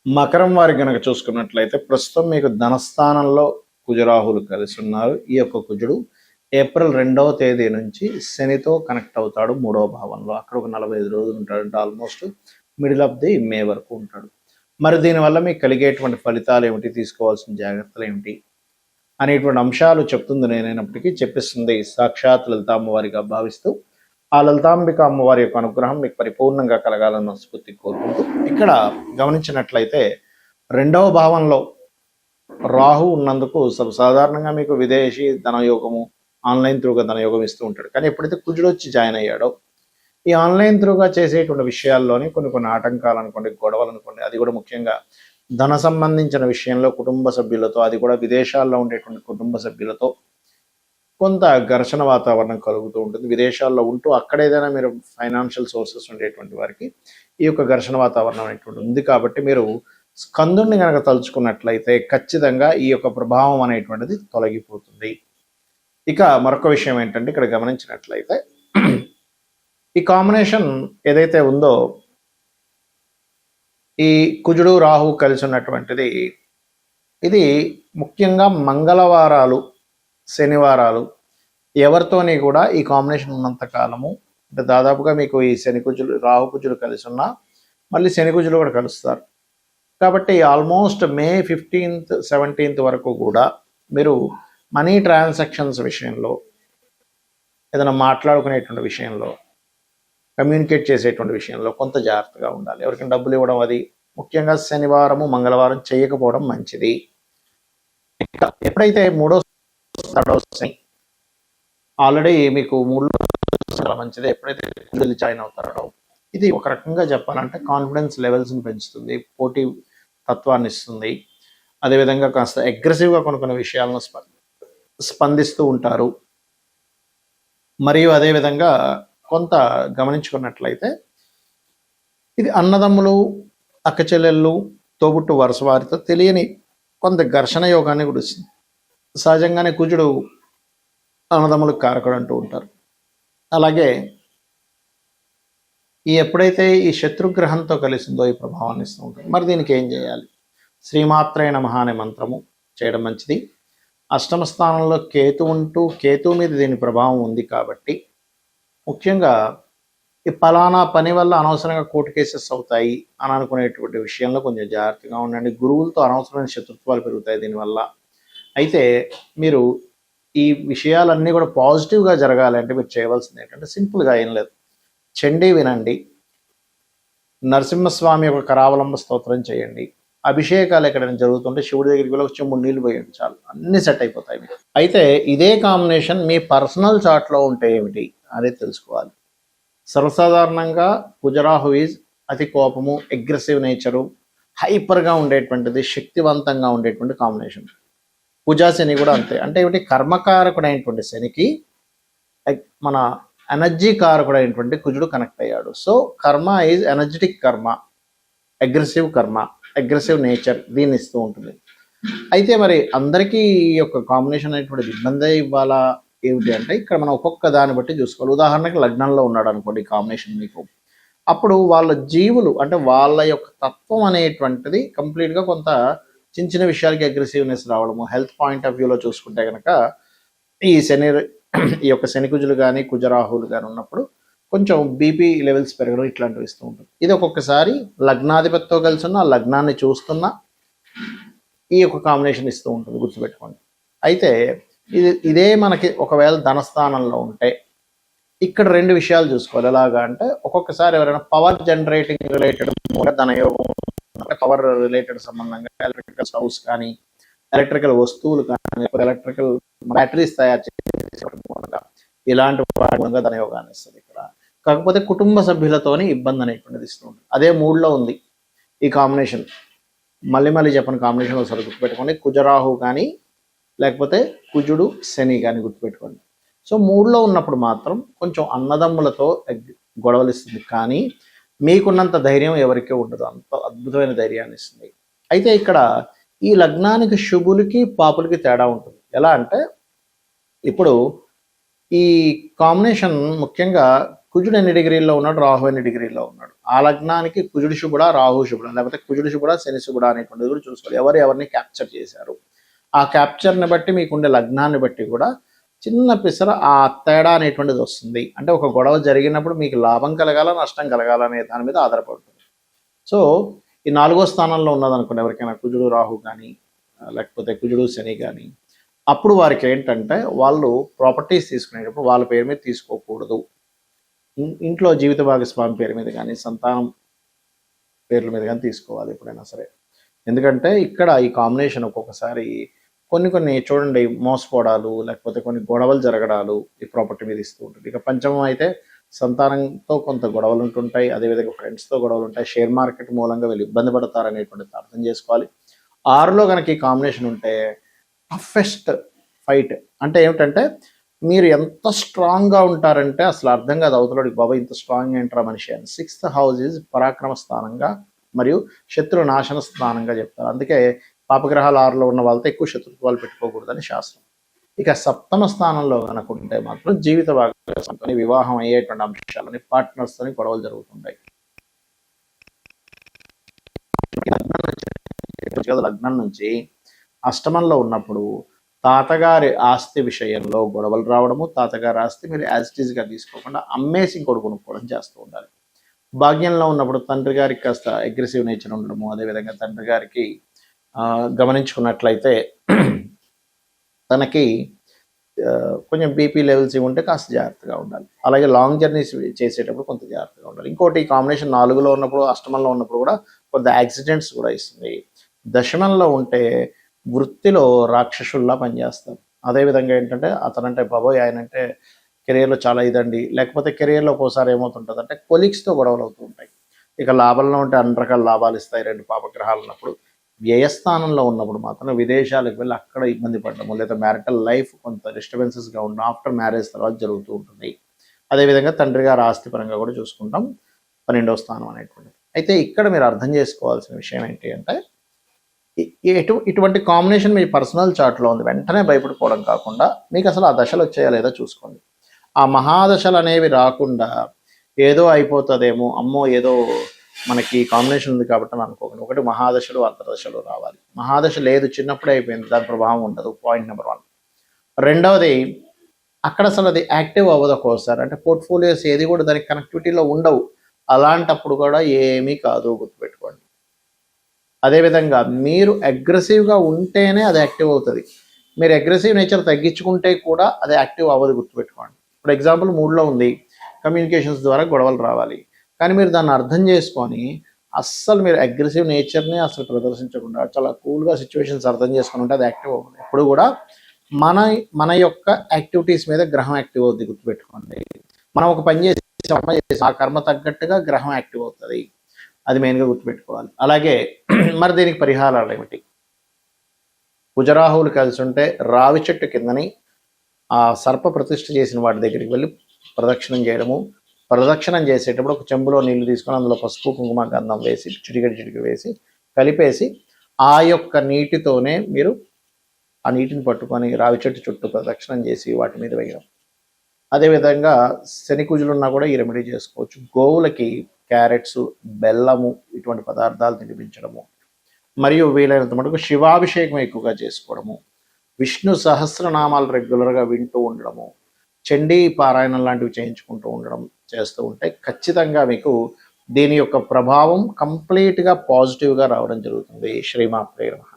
మకరం వారి గనక చూసుకున్నట్లయితే ప్రస్తుతం మీకు ధనస్థానంలో కుజరాహులు కలిసి ఉన్నారు. ఈ యొక్క కుజుడు ఏప్రిల్ 2వ తేదీ నుంచి శనితో కనెక్ట్ అవుతాడు 3వ భావంలో. అక్కడ ఒక 45 రోజులు ఉంటాడు, అంటే ఆల్మోస్ట్ మిడిల్ ఆఫ్ ది మే వరకు ఉంటాడు. మరి దీనివల్ల మీకు కలిగేటువంటి ఫలితాలు ఏమిటి, తీసుకోవాల్సిన జాగ్రత్తలు ఏమిటి అనేటువంటి అంశాలు చెప్తుంది నేనైనప్పటికీ చెప్పిస్తుంది సాక్షాత్ లలితా అమ్మవారిగా భావిస్తూ ఆ లలితాంబిక అమ్మవారి యొక్క అనుగ్రహం మీకు పరిపూర్ణంగా కలగాలన్న స్ఫూర్తి కోరుకుంటూ ఇక్కడ గమనించినట్లయితే 2వ భావంలో రాహు ఉన్నందుకు సాధారణంగా మీకు విదేశీ ధనయోగము, ఆన్లైన్ త్రూగా ధనయోగం ఇస్తూ ఉంటాడు. కానీ ఎప్పుడైతే కుజుడు వచ్చి జాయిన్ అయ్యాడో ఈ ఆన్లైన్ త్రూగా చేసేటువంటి విషయాల్లోని కొన్ని ఆటంకాలు అనుకోండి, గొడవలు అనుకోండి, అది కూడా ముఖ్యంగా ధన సంబంధించిన విషయంలో కుటుంబ సభ్యులతో, అది కూడా విదేశాల్లో ఉండేటువంటి కుటుంబ సభ్యులతో కొంత ఘర్షణ వాతావరణం కలుగుతూ ఉంటుంది. విదేశాల్లో ఉంటూ అక్కడ ఏదైనా మీరు ఫైనాన్షియల్ సోర్సెస్ ఉండేటువంటి వారికి ఈ యొక్క ఘర్షణ వాతావరణం అనేటువంటి ఉంది. కాబట్టి మీరు స్కందుని కనుక తలుచుకున్నట్లయితే ఖచ్చితంగా ఈ యొక్క ప్రభావం అనేటువంటిది తొలగిపోతుంది. ఇక మరొక విషయం ఏంటంటే ఇక్కడ గమనించినట్లయితే ఈ కాంబినేషన్ ఏదైతే ఉందో ఈ కుజుడు రాహు కలిసి ఉన్నటువంటిది ఇది ముఖ్యంగా మంగళవారాలు, శనివారాలు ఎవరితోని కూడా ఈ కాంబినేషన్ ఉన్నంత కాలము, అంటే దాదాపుగా మీకు ఈ శని కుజులు రాహు కుజులు కలిసి ఉన్నా మళ్ళీ శని కుజులు కూడా కలుస్తారు. కాబట్టి ఆల్మోస్ట్ మే 15th 17th వరకు కూడా మీరు మనీ ట్రాన్సాక్షన్స్ విషయంలో, ఏదైనా మాట్లాడుకునేటువంటి విషయంలో, కమ్యూనికేట్ చేసేటువంటి విషయంలో కొంత జాగ్రత్తగా ఉండాలి. ఎవరికైనా డబ్బులు ఇవ్వడం అది ముఖ్యంగా శనివారము మంగళవారం చేయకపోవడం మంచిది. ఎప్పుడైతే 3వ శని ఆల్రెడీ మీకు 3లో చాలా మంచిది. ఎప్పుడైతే జాయిన్ అవుతారో ఇది ఒక రకంగా చెప్పాలంటే కాన్ఫిడెన్స్ లెవెల్స్ని పెంచుతుంది, పోటీ తత్వాన్ని ఇస్తుంది. అదేవిధంగా కాస్త అగ్రెసివ్గా కొన్ని విషయాలను స్పందిస్తూ ఉంటారు. మరియు అదేవిధంగా కొంత గమనించుకున్నట్లయితే ఇది అన్నదమ్ములు, అక్క చెల్లెళ్ళు, తోబుట్టు వరుస వారితో తెలియని కొంత ఘర్షణ యోగాన్ని గురిస్తుంది. సహజంగానే కుజుడు అన్నదమ్ములకు కారకుడు అంటూ ఉంటారు. అలాగే ఎప్పుడైతే ఈ శత్రుగ్రహంతో కలిసిందో ఈ ప్రభావాన్ని ఇస్తూ ఉంటుంది. మరి దీనికి ఏం చేయాలి? శ్రీమాత్రే నమః అనే మంత్రము చేయడం మంచిది. అష్టమ స్థానంలో కేతు ఉంటూ కేతు మీద దీని ప్రభావం ఉంది కాబట్టి ముఖ్యంగా ఈ ఫలానా పని వల్ల అనవసరంగా కోర్టు కేసెస్ అవుతాయి అని అనుకునేటువంటి విషయంలో కొంచెం జాగ్రత్తగా ఉండండి. గురువులతో అనవసరమైన శత్రుత్వాలు పెరుగుతాయి దీనివల్ల. అయితే మీరు ఈ విషయాలన్నీ కూడా పాజిటివ్గా జరగాలి అంటే మీరు చేయవలసింది ఏంటంటే సింపుల్గా ఏం లేదు, చండీ వినండి, నరసింహస్వామి యొక్క కరావలంబ స్తోత్రం చేయండి, అభిషేకాలు ఎక్కడైనా జరుగుతుంటే శివుడి దగ్గరికి వెళ్ళి ఒక చెంబు నీళ్ళు పోయండి, చాలు, అన్ని సెట్ అయిపోతాయి మీకు. అయితే ఇదే కాంబినేషన్ మీ పర్సనల్ చార్ట్లో ఉంటే ఏమిటి అనేది తెలుసుకోవాలి. సర్వసాధారణంగా కుజరాహు ఈజ్ అతి కోపము, అగ్రెసివ్ నేచరు, హైపర్గా ఉండేటువంటిది, శక్తివంతంగా ఉండేటువంటి కాంబినేషన్. కుజా శని కూడా అంతే. అంటే ఏమిటి, కర్మకారకుడైనటువంటి శనికి మన ఎనర్జీ కారకుడైనటువంటి కుజుడు కనెక్ట్ అయ్యాడు. సో కర్మ ఈజ్ ఎనర్జెటిక్ కర్మ, అగ్రెసివ్ కర్మ, అగ్రెసివ్ నేచర్ దీన్ని ఇస్తూ ఉంటుంది. అయితే మరి అందరికీ ఈ యొక్క కాంబినేషన్ అనేటువంటిది ఇబ్బంది ఇవ్వాలా ఏమిటి అంటే ఇక్కడ మనం ఒక్కొక్క దాన్ని బట్టి చూసుకోవాలి. ఉదాహరణకి లగ్నంలో ఉన్నాడు అనుకోండి కాంబినేషన్ మీకు, అప్పుడు వాళ్ళ జీవులు అంటే వాళ్ళ యొక్క తత్వం అనేటువంటిది కంప్లీట్గా కొంత చిన్న చిన్న విషయాలకి అగ్రెసివ్నెస్ రావడము. హెల్త్ పాయింట్ ఆఫ్ వ్యూలో చూసుకుంటే కనుక ఈ యొక్క శని కుజులు కానీ కుజరాహులు కానీ ఉన్నప్పుడు కొంచెం బీపీ లెవెల్స్ పెరగడం ఇట్లాంటివి ఇస్తూ ఉంటుంది. ఇది ఒక్కొక్కసారి లగ్నాధిపతితో కలిసి ఉన్న లగ్నాన్ని చూస్తున్న ఈ యొక్క కాంబినేషన్ ఇస్తూ ఉంటుంది, గుర్తుపెట్టుకోండి. అయితే ఇదే మనకి ఒకవేళ ధనస్థానంలో ఉంటే ఇక్కడ 2 విషయాలు చూసుకోవాలి. ఎలాగా అంటే ఒక్కొక్కసారి ఎవరైనా పవర్ జనరేటింగ్ రిలేటెడ్ ధనయోగం, పవర్ రిలేటెడ్ సంబంధంగా ఎలక్ట్రికల్ స్టవ్స్ కానీ, ఎలక్ట్రికల్ వస్తువులు కానీ, ఎలక్ట్రికల్ బ్యాటరీస్ తయారు చేసే ఇలాంటి వాటి ధనయోగాన్ని ఇస్తుంది ఇక్కడ. కాకపోతే కుటుంబ సభ్యులతోని ఇబ్బంది అనేటువంటిది ఇస్తూ ఉంటుంది. అదే 3లో ఉంది ఈ కాంబినేషన్. మళ్ళీ చెప్పిన కాంబినేషన్ ఒకసారి గుర్తుపెట్టుకోండి. కుజరాహు కానీ లేకపోతే కుజుడు శని కానీ గుర్తుపెట్టుకోండి. సో 3లో ఉన్నప్పుడు మాత్రం కొంచెం అన్నదమ్ములతో గొడవలు ఇస్తుంది, కానీ మీకున్నంత ధైర్యం ఎవరికీ ఉండదు. అంత అద్భుతమైన ధైర్యాన్ని ఇస్తుంది. అయితే ఇక్కడ ఈ లగ్నానికి శుభులకి పాపులకి తేడా ఉంటుంది. ఎలా అంటే ఇప్పుడు ఈ కాంబినేషన్ ముఖ్యంగా కుజుడు ఎన్ని డిగ్రీల్లో ఉన్నాడు, రాహు ఎన్ని డిగ్రీల్లో ఉన్నాడు. ఆ లగ్నానికి కుజుడు శుభుడా రాహు శుభుడా, లేకపోతే కుజుడు శుభుడా శని శుభుడా అనేటువంటిది కూడా చూసుకోవాలి. ఎవరిని క్యాప్చర్ చేశారు, ఆ క్యాప్చర్ని బట్టి మీకుండే లగ్నాన్ని బట్టి కూడా చిన్న పిసర ఆ తేడా అనేటువంటిది వస్తుంది. అంటే ఒక గొడవ జరిగినప్పుడు మీకు లాభం కలగాల నష్టం కలగాల అనే దాని మీద ఆధారపడుతుంది. సో ఈ 4వ స్థానంలో ఉన్నదనుకోండి ఎవరికైనా కుజుడు రాహు కానీ లేకపోతే కుజుడు శని కానీ, అప్పుడు వారికి ఏంటంటే వాళ్ళు ప్రాపర్టీస్ తీసుకునేటప్పుడు వాళ్ళ పేరు మీద తీసుకోకూడదు. ఇంట్లో జీవిత భాగస్వామి పేరు మీద కానీ సంతానం పేర్ల మీద కానీ తీసుకోవాలి ఎప్పుడైనా సరే. ఎందుకంటే ఇక్కడ ఈ కాంబినేషన్ ఒక్కొక్కసారి కొన్ని చూడండి మోసపోవడాలు లేకపోతే కొన్ని గొడవలు జరగడాలు ఈ ప్రాపర్టీ మీద ఇస్తూ ఉంటుంది. ఇక పంచమం అయితే సంతానంతో కొంత గొడవలు ఉంటుంటాయి, అదేవిధంగా ఫ్రెండ్స్తో గొడవలు ఉంటాయి, షేర్ మార్కెట్ మూలంగా వీళ్ళు ఇబ్బంది పడతారనేటువంటిది అర్థం చేసుకోవాలి. 6లో కనుక ఈ కాంబినేషన్ ఉంటే టఫెస్ట్ ఫైట్ అంటే ఏమిటంటే మీరు ఎంత స్ట్రాంగ్గా ఉంటారంటే అసలు అర్థం కాదు అవతలడికి, బాబా ఇంత స్ట్రాంగ్ ఏంటారా మనిషి అని. 6th హౌస్ ఈజ్ పరాక్రమ స్థానంగా మరియు శత్రు నాశన స్థానంగా చెప్తారు. అందుకే పాపగ్రహాలు 6లో ఉన్న వాళ్ళతో ఎక్కువ శత్రుత్వాలు పెట్టుకోకూడదని శాస్త్రం. ఇక 7వ స్థానంలో కనుక ఉంటే మాత్రం జీవిత భాగస్వామితో వివాహం అయ్యేటువంటి అంశాలని పార్ట్నర్స్తోని గొడవలు జరుగుతుంటాయి. లగ్నం నుంచి అష్టమంలో ఉన్నప్పుడు తాతగారి ఆస్తి విషయంలో గొడవలు రావడము, తాతగారి ఆస్తి మీరు యాజ్ ఇట్ ఈజ్గా తీసుకోకుండా అమ్మేసి ఇంకోటి కొనుక్కోవడం చేస్తూ ఉండాలి. భాగ్యంలో ఉన్నప్పుడు తండ్రి గారికి కాస్త అగ్రెసివ్ నేచర్ ఉండడము, అదేవిధంగా తండ్రి గారికి గమనించుకున్నట్లయితే తనకి కొంచెం బీపీ లెవెల్స్ ఇవి ఉంటే కాస్త జాగ్రత్తగా ఉండాలి. అలాగే లాంగ్ జర్నీస్ చేసేటప్పుడు కొంత జాగ్రత్తగా ఉండాలి. ఇంకోటి ఈ కాంబినేషన్ 4లో ఉన్నప్పుడు అష్టమంలో ఉన్నప్పుడు కూడా కొంత యాక్సిడెంట్స్ కూడా ఇస్తుంది. దశమంలో ఉంటే వృత్తిలో రాక్షసుల్లా పనిచేస్తారు. అదేవిధంగా ఏంటంటే అతనంటే బాబోయ్ ఆయనంటే కెరియర్లో చాలా ఇదండి, లేకపోతే కెరియర్లో ఒక్కోసారి ఏమవుతుంటుంది అంటే కొలీగ్స్తో గొడవలు అవుతూ ఉంటాయి. ఇక లాభంలో ఉంటే అన్ని రకాల లాభాలు ఇస్తాయి 2 పాపగ్రహాలు ఉన్నప్పుడు. వ్యయస్థానంలో ఉన్నప్పుడు మాత్రం విదేశాలకు వెళ్ళి అక్కడ ఇబ్బంది పడడము, లేదా మ్యారిటల్ లైఫ్ కొంత డిస్టర్బెన్సెస్గా ఉండడం ఆఫ్టర్ మ్యారేజ్ తర్వాత జరుగుతూ ఉంటుంది. అదేవిధంగా తండ్రి గారు ఆస్తి పరంగా కూడా చూసుకుంటాం 12వ స్థానం అనేటువంటిది. అయితే ఇక్కడ మీరు అర్థం చేసుకోవాల్సిన విషయం ఏంటి అంటే ఇటువంటి కాంబినేషన్ మీ పర్సనల్ చార్ట్లో ఉంది, వెంటనే భయపడిపోవడం కాకుండా మీకు అసలు ఆ దశలు వచ్చాయా లేదా చూసుకోండి. ఆ మహాదశలు అనేవి రాకుండా ఏదో అయిపోతుందేమో, అమ్మో ఏదో మనకి కాంబినేషన్ ఉంది కాబట్టి అని అనుకోకండి. ఒకటి మహాదశలు అంతర్దశలు రావాలి. మహాదశ లేదు చిన్నప్పుడే అయిపోయింది, దాని ప్రభావం ఉండదు, పాయింట్ నెంబర్ 1. రెండవది అక్కడ అసలు అది యాక్టివ్ అవ్వదు ఒక్కోసారి, అంటే పోర్ట్ఫోలియోస్ ఏది కూడా దానికి కనెక్టివిటీలో ఉండవు. అలాంటప్పుడు కూడా ఏమీ కాదు, గుర్తుపెట్టుకోండి. అదేవిధంగా మీరు అగ్రెసివ్గా ఉంటేనే అది యాక్టివ్ అవుతుంది. మీరు అగ్రెసివ్ నేచర్ తగ్గించుకుంటే కూడా అది యాక్టివ్ అవ్వదు, గుర్తుపెట్టుకోండి. ఇప్పుడు ఎగ్జాంపుల్ 3లో ఉంది, కమ్యూనికేషన్స్ ద్వారా గొడవలు రావాలి, కానీ మీరు దాన్ని అర్థం చేసుకొని అస్సలు మీరు అగ్రెసివ్ నేచర్ని అసలు ప్రదర్శించకుండా చాలా కూల్గా సిచ్యువేషన్స్ అర్థం చేసుకుని ఉంటే అది యాక్టివ్ అవ్వదు. ఎప్పుడు కూడా మన యొక్క యాక్టివిటీస్ మీద గ్రహం యాక్టివ్ అవుతుంది, గుర్తుపెట్టుకోండి. మనం ఒక పని చేసి ఆ కర్మ తగ్గట్టుగా గ్రహం యాక్టివ్ అవుతుంది, అది మెయిన్గా గుర్తుపెట్టుకోవాలి. అలాగే మరి దీనికి పరిహారాలు ఏమిటి? కుజరాహువులు కలిసి ఉంటే రావి చెట్టు కిందని ఆ సర్ప ప్రతిష్ఠ చేసిన వాటి దగ్గరికి వెళ్ళి ప్రదక్షిణం చేయడము. ప్రదక్షిణం చేసేటప్పుడు ఒక చెంబులో నీళ్లు తీసుకొని అందులో పసుపు కుంకుమ గంధం వేసి చిటికెడు వేసి కలిపేసి ఆ యొక్క నీటితోనే మీరు ఆ నీటిని పట్టుకొని రావి చెట్టు చుట్టూ ప్రదక్షిణం చేసి వాటి మీద వేయడం. అదేవిధంగా శని కుజులున్నా కూడా ఈ రెమెడీ చేసుకోవచ్చు. గోవులకి క్యారెట్స్, బెల్లము ఇటువంటి పదార్థాలు తినిపించడము, మరియు వీలైనంత మటుకు శివాభిషేకం ఎక్కువగా చేసుకోవడము, విష్ణు సహస్రనామాలు రెగ్యులర్గా వింటూ ఉండడము, చండీ పారాయణం లాంటివి చేయించుకుంటూ ఉండడం చేస్తూ ఉంటే ఖచ్చితంగా మీకు దీని యొక్క ప్రభావం కంప్లీట్గా పాజిటివ్గా రావడం జరుగుతుంది. శ్రీమాత్రే నమః.